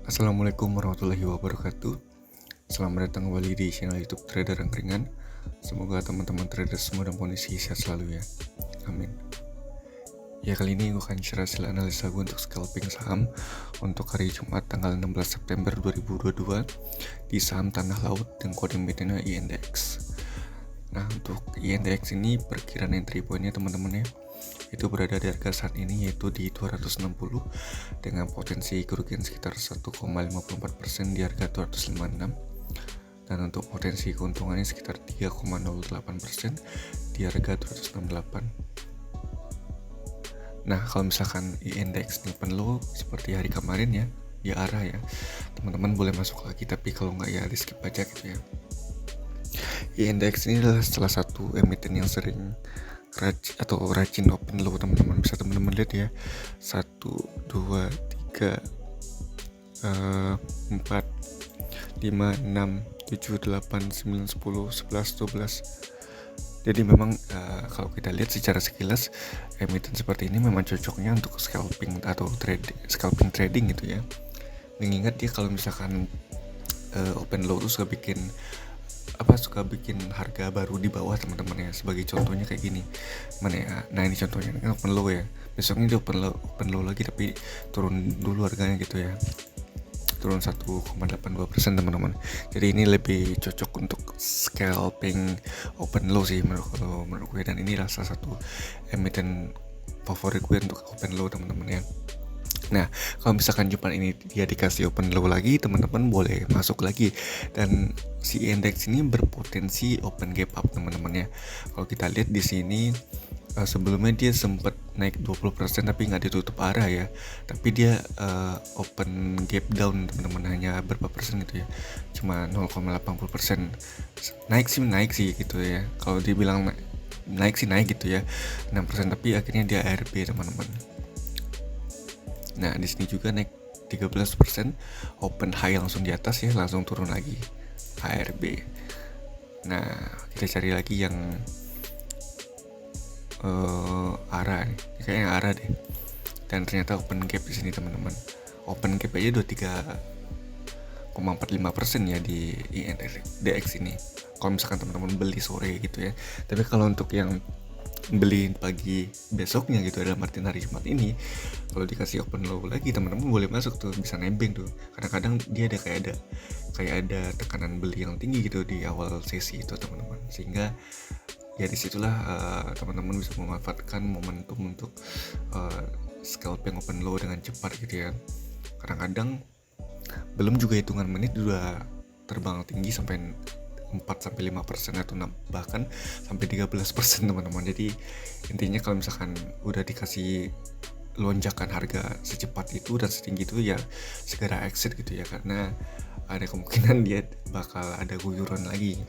Assalamualaikum warahmatullahi wabarakatuh. Selamat datang kembali di channel YouTube Trader Angkringan. Semoga teman-teman trader semua dalam kondisi sehat selalu ya. Amin. Ya, kali ini gue akan share hasil analisa gue untuk scalping saham untuk hari Jumat tanggal 16 September 2022 di saham tanah laut dengan kode emitennya INDX. Nah, untuk INDX ini perkiraan entry point-nya teman-teman ya, itu berada di harga saat ini yaitu di 260 dengan potensi kerugian sekitar 1,54% di harga 256, dan untuk potensi keuntungannya sekitar 3,08% di harga 268. Nah, kalau misalkan INDX ini low seperti hari kemarin ya, di arah ya, teman-teman boleh masuk lagi, tapi kalau nggak ya di skip aja gitu ya. INDX ini adalah salah satu emiten yang sering rajin open low, teman-teman. Bisa teman-teman lihat ya, 1, 2, 3, 4, 5, 6, 7, 8, 9, 10, 11, 12. Jadi memang kalau kita lihat secara sekilas, emiten seperti ini memang cocoknya untuk scalping atau scalping trading gitu ya. Mengingat dia kalau misalkan open low tuh suka bikin harga baru di bawah, teman-teman ya. Sebagai contohnya kayak gini, mana ya? Nah, ini contohnya, ini kan open low ya. Besoknya dia open low lagi tapi turun dulu harganya gitu ya. Turun 1,82% teman-teman. Jadi ini lebih cocok untuk scalping open low sih menurut gue, dan ini salah satu emiten favorit gue untuk open low, teman-teman ya. Nah, kalau misalkan Jumat ini dia dikasih open low lagi, teman-teman boleh masuk lagi, dan si indeks ini berpotensi open gap up, teman-teman ya. Kalau kita lihat di sini sebelumnya dia sempat naik 20% tapi nggak ditutup arah ya, tapi dia open gap down, teman-teman, hanya berapa persen gitu ya, cuma 0,80%. naik sih gitu ya, kalau dibilang naik sih naik gitu ya, 6%, tapi akhirnya dia ARB, teman-teman. Nah, di sini juga naik 13%, open high langsung di atas ya, langsung turun lagi, ARB. Nah, kita cari lagi yang arah nih, kayaknya arah deh. Dan ternyata open gap di sini, teman-teman. Open gap aja 23,45% ya di INDX ini. Kalau misalkan teman-teman beli sore gitu ya. Tapi kalau untuk yang beli pagi besoknya gitu, dalam artian hari Jumat ini, kalau dikasih open low lagi, teman-teman boleh masuk tuh, bisa nebeng tuh. Kadang-kadang dia ada kayak ada tekanan beli yang tinggi gitu di awal sesi itu, teman-teman, sehingga ya disitulah teman-teman bisa memanfaatkan momentum untuk scalping open low dengan cepat gitu ya. Kadang-kadang belum juga hitungan menit udah terbang tinggi sampai 4-5% atau bahkan sampai 13%, teman-teman. Jadi intinya kalau misalkan udah dikasih lonjakan harga secepat itu dan setinggi itu ya segera exit gitu ya, karena ada kemungkinan dia bakal ada guyuran lagi.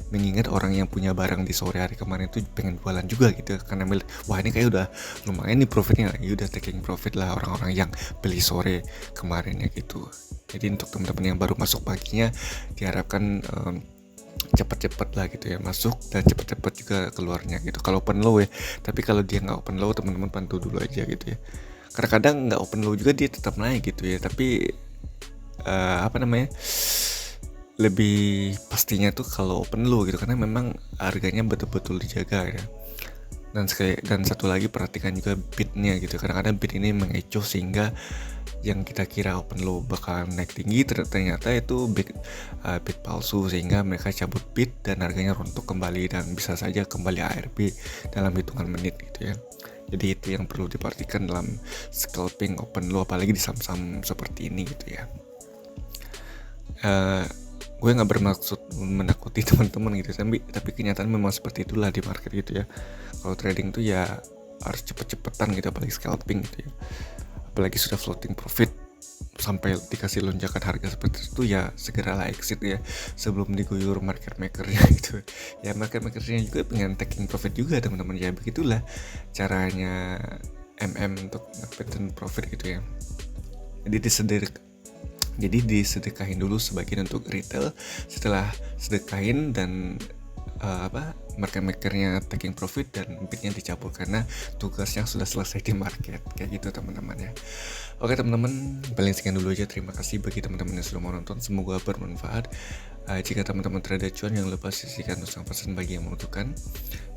Mengingat orang yang punya barang di sore hari kemarin itu pengen jualan juga gitu, karena wah ini kayak udah lumayan nih profitnya, ya udah taking profit lah orang-orang yang beli sore kemarin ya gitu. Jadi untuk teman-teman yang baru masuk paginya diharapkan cepat-cepat lah gitu ya masuk, dan cepat-cepat juga keluarnya gitu kalau open low ya. Tapi kalau dia nggak open low, teman-teman pantau dulu aja gitu ya. Kadang-kadang nggak open low juga dia tetap naik gitu ya, tapi lebih pastinya tuh kalau open low gitu, karena memang harganya betul-betul dijaga ya. Dan satu lagi, perhatikan juga bidnya gitu. Kadang-kadang bid ini mengecoh sehingga yang kita kira open low bakal naik tinggi, ternyata itu bid palsu, sehingga mereka cabut bid dan harganya runtuh kembali, dan bisa saja kembali ARB dalam hitungan menit gitu ya. Jadi itu yang perlu diperhatikan dalam scalping open low, apalagi di saham-saham seperti ini gitu ya. Gue nggak bermaksud menakuti teman-teman gitu, tapi kenyataan memang seperti itulah di market gitu ya. Kalau trading tuh ya harus cepet-cepetan gitu, apalagi scalping gitu ya. Apalagi sudah floating profit sampai dikasih lonjakan harga seperti itu, ya segeralah exit ya sebelum diguyur market makernya gitu. Ya market makernya juga pengen taking profit juga, teman-teman, ya begitulah caranya untuk dapetin profit gitu ya. Jadi disedekahin dulu sebagian untuk retail, setelah sedekahin dan market makernya taking profit dan bidnya dicabut karena tugasnya sudah selesai di market. Kayak gitu teman-teman ya. Oke teman-teman, paling sekian dulu aja. Terima kasih bagi teman-teman yang sudah mau nonton, semoga bermanfaat. Jika teman-teman terada cuan, jangan lupa sisihkan untuk pesan bagi yang membutuhkan.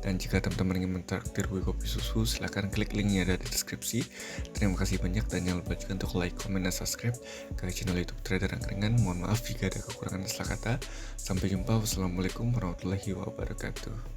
Dan jika teman-teman ingin mentraktir gue kopi susu, silahkan klik linknya ada di deskripsi. Terima kasih banyak, dan jangan lupa juga untuk like, komen, dan subscribe ke channel YouTube Trader Angkringan. Mohon maaf jika ada kekurangan salah kata. Sampai jumpa. Wassalamualaikum warahmatullahi wabarakatuh.